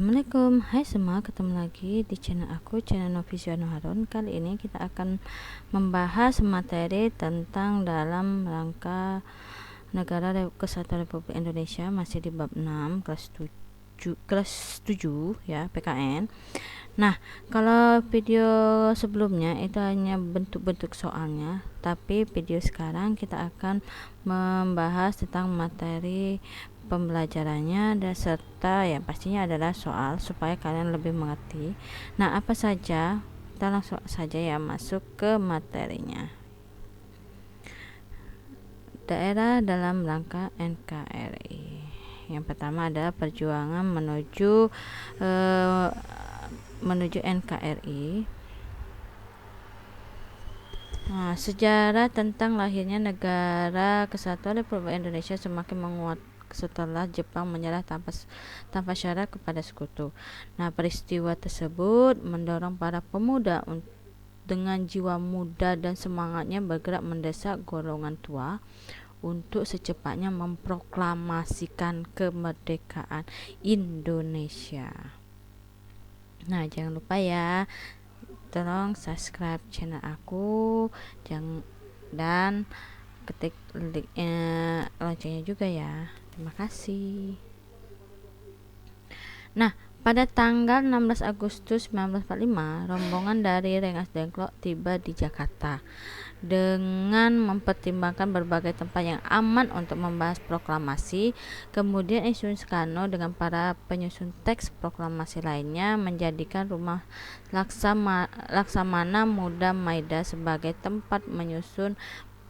Assalamualaikum, hai semua, ketemu lagi di channel aku, channel Noviziano Harun. Kali ini kita akan membahas materi tentang dalam rangka Negara Kesatuan Republik Indonesia, masih di bab 6 kelas 7 ya, PKN. Nah, kalau video sebelumnya itu hanya bentuk-bentuk soalnya, tapi video sekarang kita akan membahas tentang materi pembelajarannya dan serta yang pastinya adalah soal supaya kalian lebih mengerti. Nah, apa saja? Kita langsung saja ya masuk ke materinya. Daerah dalam rangka NKRI. Yang pertama adalah perjuangan menuju NKRI. Nah, sejarah tentang lahirnya Negara Kesatuan Republik Indonesia semakin menguat setelah Jepang menyerah tanpa syarat kepada sekutu. Nah, peristiwa tersebut mendorong para pemuda dengan jiwa muda dan semangatnya bergerak mendesak golongan tua untuk secepatnya memproklamasikan kemerdekaan Indonesia. Nah, jangan lupa ya, tolong subscribe channel aku, dan ketik loncengnya juga ya. Terima kasih. Nah, pada tanggal 16 Agustus 1945, rombongan dari Rengas Dengklok tiba di Jakarta dengan mempertimbangkan berbagai tempat yang aman untuk membahas proklamasi. Kemudian Insinyur Soekarno dengan para penyusun teks proklamasi lainnya menjadikan rumah Laksamana Muda Maida sebagai tempat menyusun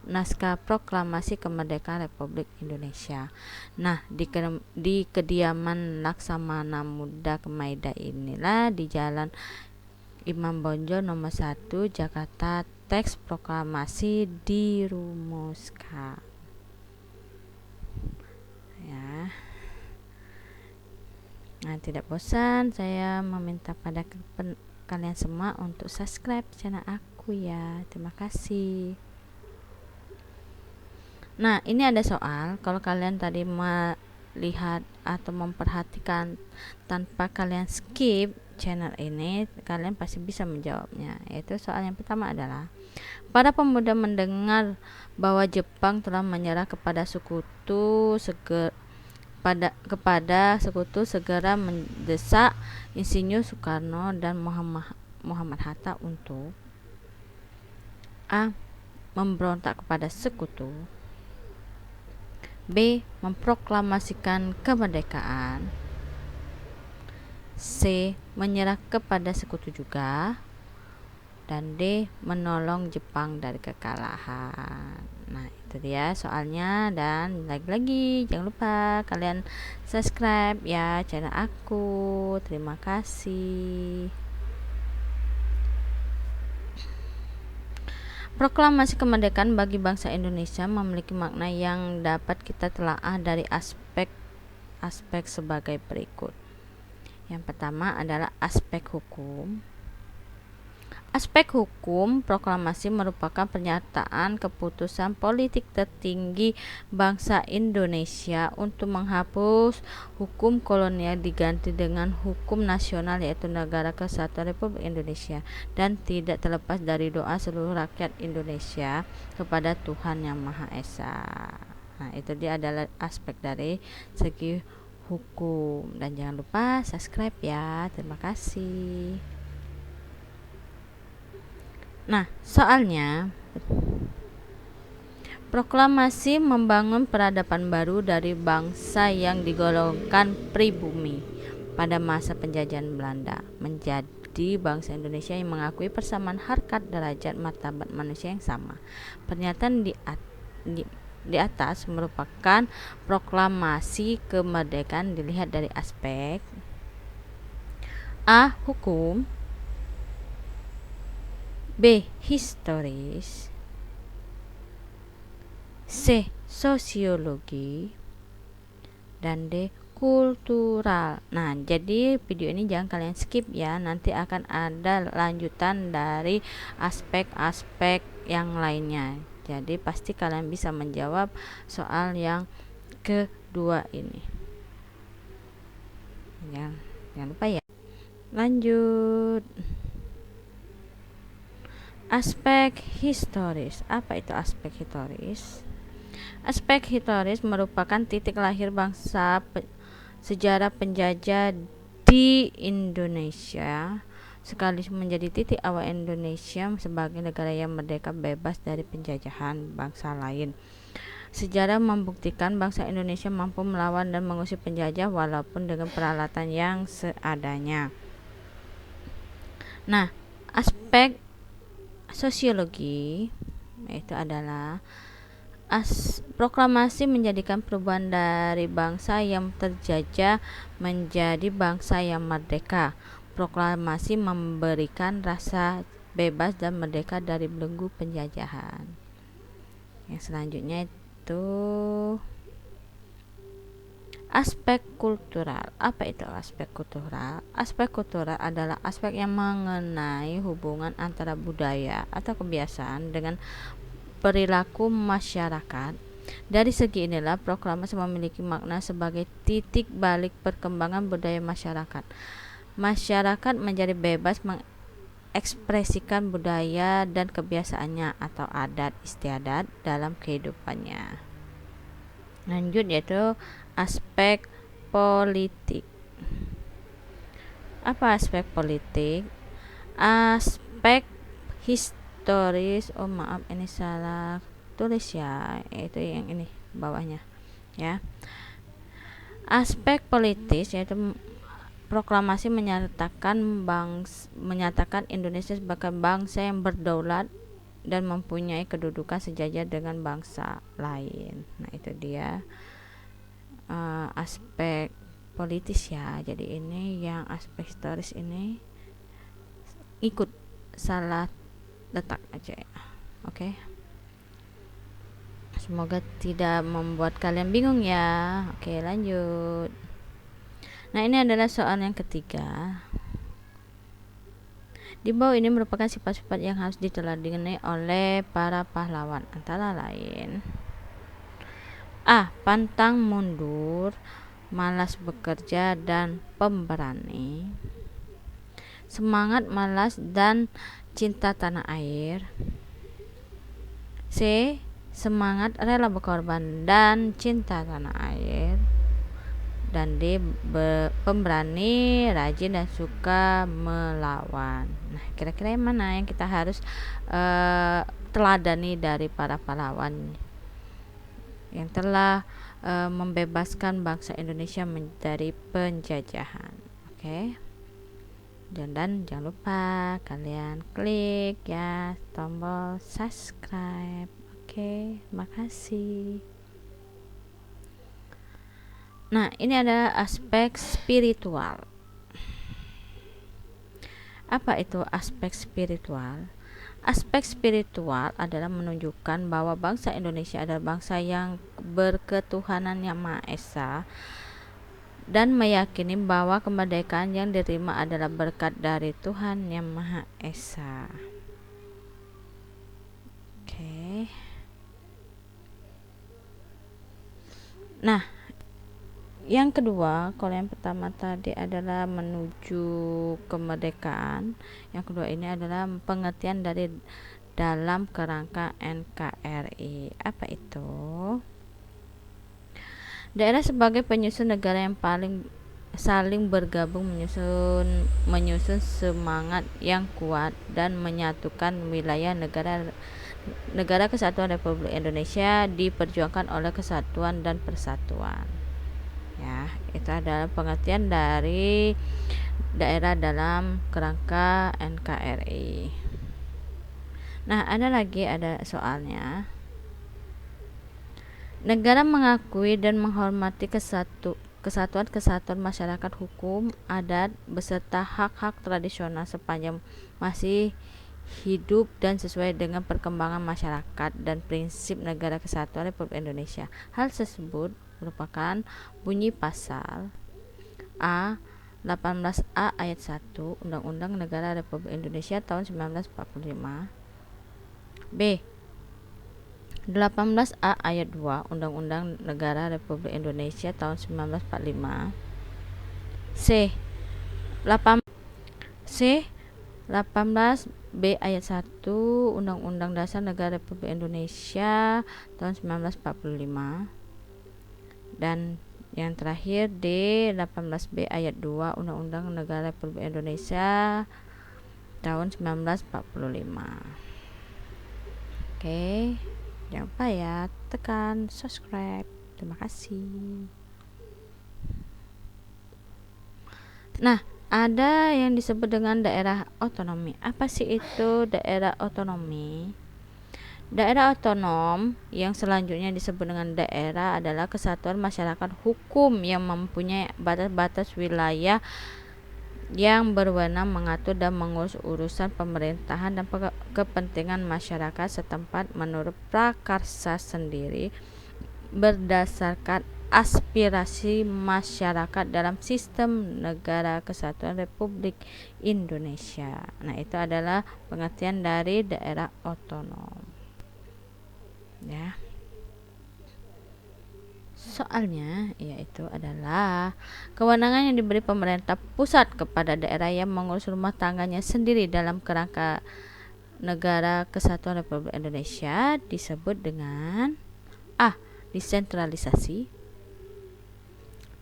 naskah proklamasi kemerdekaan Republik Indonesia. Nah, di kediaman Laksamana Muda Maida inilah di Jalan Imam Bonjol nomor 1 Jakarta teks proklamasi dirumuskan. Ya. Nah, tidak bosan, saya meminta pada kalian semua untuk subscribe channel aku ya. Terima kasih. Nah, ini ada soal. Kalau kalian tadi melihat atau memperhatikan tanpa kalian skip channel ini, kalian pasti bisa menjawabnya. Yaitu soal yang pertama adalah, para pemuda mendengar bahwa Jepang telah menyerah kepada sekutu segera mendesak Insinyur Soekarno dan Muhammad Hatta untuk A. memberontak kepada sekutu, B. memproklamasikan kemerdekaan, C. menyerah kepada sekutu juga, dan D. menolong Jepang dari kekalahan. Nah, itu dia soalnya, dan lagi-lagi jangan lupa kalian subscribe ya channel aku. Terima kasih. Proklamasi kemerdekaan bagi bangsa Indonesia memiliki makna yang dapat kita telaah dari aspek sebagai berikut. Yang pertama adalah aspek hukum. Aspek hukum, proklamasi merupakan pernyataan keputusan politik tertinggi bangsa Indonesia untuk menghapus hukum kolonial diganti dengan hukum nasional, yaitu Negara Kesatuan Republik Indonesia, dan tidak terlepas dari doa seluruh rakyat Indonesia kepada Tuhan Yang Maha Esa. Nah, itu dia adalah aspek dari segi hukum, dan jangan lupa subscribe ya. Terima kasih. Nah, soalnya, proklamasi membangun peradaban baru dari bangsa yang digolongkan pribumi pada masa penjajahan Belanda menjadi bangsa Indonesia yang mengakui persamaan harkat, derajat, martabat manusia yang sama. Pernyataan di atas merupakan proklamasi kemerdekaan dilihat dari aspek A. Hukum, B. Historis, C. Sosiologi, dan D. Kultural. Nah, jadi video ini jangan kalian skip ya, nanti akan ada lanjutan dari aspek-aspek yang lainnya. Jadi pasti kalian bisa menjawab soal yang kedua ini ya. Jangan lupa ya. Lanjut. Aspek historis. Apa itu aspek historis? Aspek historis merupakan titik lahir bangsa sejarah penjajah di Indonesia, sekaligus menjadi titik awal Indonesia sebagai negara yang merdeka bebas dari penjajahan bangsa lain. Sejarah membuktikan bangsa Indonesia mampu melawan dan mengusir penjajah walaupun dengan peralatan yang seadanya. Nah, aspek sosiologi itu adalah proklamasi menjadikan perubahan dari bangsa yang terjajah menjadi bangsa yang merdeka. Proklamasi memberikan rasa bebas dan merdeka dari belenggu penjajahan. Yang selanjutnya itu aspek kultural. Apa itu aspek kultural? Aspek kultural adalah aspek yang mengenai hubungan antara budaya atau kebiasaan dengan perilaku masyarakat. Dari segi inilah proklamasi memiliki makna sebagai titik balik perkembangan budaya masyarakat. Masyarakat menjadi bebas mengekspresikan budaya dan kebiasaannya atau adat istiadat dalam kehidupannya. Lanjut yaitu aspek politik. Apa aspek politik? Aspek historis, maaf ini salah tulis ya, itu yang ini bawahnya ya. Aspek politis yaitu proklamasi menyatakan Indonesia sebagai bangsa yang berdaulat dan mempunyai kedudukan sejajar dengan bangsa lain. Nah itu dia aspek politis ya. Jadi ini yang aspek historis ini ikut salah letak aja ya. Oke. Semoga tidak membuat kalian bingung ya. Oke, lanjut. Nah, ini adalah soal yang ketiga. Di bawah ini merupakan sifat-sifat yang harus diteladani oleh para pahlawan, antara lain: A. Pantang mundur, malas bekerja dan pemberani. Semangat, malas dan cinta tanah air. C. Semangat, rela berkorban dan cinta tanah air. Dan D. Pemberani, rajin dan suka melawan. Nah, kira-kira yang mana yang kita harus teladani dari para pahlawan yang telah membebaskan bangsa Indonesia dari penjajahan? Oke. Dan jangan lupa kalian klik ya tombol subscribe. Oke, makasih. Nah, ini ada aspek spiritual. Apa itu aspek spiritual? Aspek spiritual adalah menunjukkan bahwa bangsa Indonesia adalah bangsa yang berketuhanan yang Maha Esa dan meyakini bahwa kemerdekaan yang diterima adalah berkat dari Tuhan yang Maha Esa. Oke. Nah, yang kedua, kalau yang pertama tadi adalah menuju kemerdekaan, yang kedua ini adalah pengertian dari dalam kerangka NKRI. Apa itu? Daerah sebagai penyusun negara yang saling bergabung menyusun semangat yang kuat dan menyatukan wilayah negara Kesatuan Republik Indonesia diperjuangkan oleh kesatuan dan persatuan. Ya, itu adalah pengertian dari daerah dalam kerangka NKRI. Nah, ada soalnya. Negara mengakui dan menghormati kesatuan masyarakat hukum, adat, beserta hak-hak tradisional sepanjang masih hidup dan sesuai dengan perkembangan masyarakat dan prinsip Negara Kesatuan Republik Indonesia. Hal tersebut merupakan bunyi pasal A 18A ayat 1 Undang-Undang Negara Republik Indonesia tahun 1945, B 18A ayat 2 Undang-Undang Negara Republik Indonesia tahun 1945, C 8 C 18B ayat 1 Undang-Undang Dasar Negara Republik Indonesia tahun 1945, dan yang terakhir D 18B ayat 2 Undang-Undang Negara Republik Indonesia tahun 1945. Oke, jangan lupa ya tekan subscribe. Terima kasih. Nah, ada yang disebut dengan daerah otonomi. Apa sih itu daerah otonomi? Daerah otonom yang selanjutnya disebut dengan daerah adalah kesatuan masyarakat hukum yang mempunyai batas-batas wilayah yang berwenang mengatur dan mengurus urusan pemerintahan dan kepentingan masyarakat setempat menurut prakarsa sendiri berdasarkan aspirasi masyarakat dalam sistem negara kesatuan Republik Indonesia. Nah, itu adalah pengertian dari daerah otonom. Ya. Soalnya yaitu adalah kewenangan yang diberi pemerintah pusat kepada daerah yang mengurus rumah tangganya sendiri dalam kerangka negara kesatuan Republik Indonesia disebut dengan A. Desentralisasi,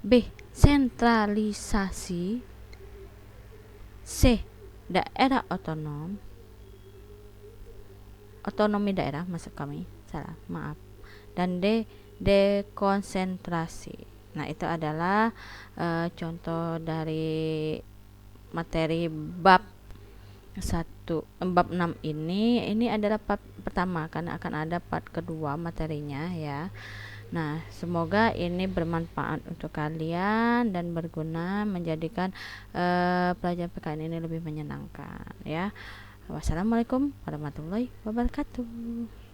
B. Sentralisasi, C. Daerah otonom, otonomi daerah maksud kami, salah, maaf, dan D. Dekonsentrasi. Nah, itu adalah contoh dari materi bab 6 ini adalah part pertama, karena akan ada part kedua materinya ya. Nah, semoga ini bermanfaat untuk kalian dan berguna menjadikan pelajaran PKN ini lebih menyenangkan ya. Wassalamualaikum warahmatullahi wabarakatuh.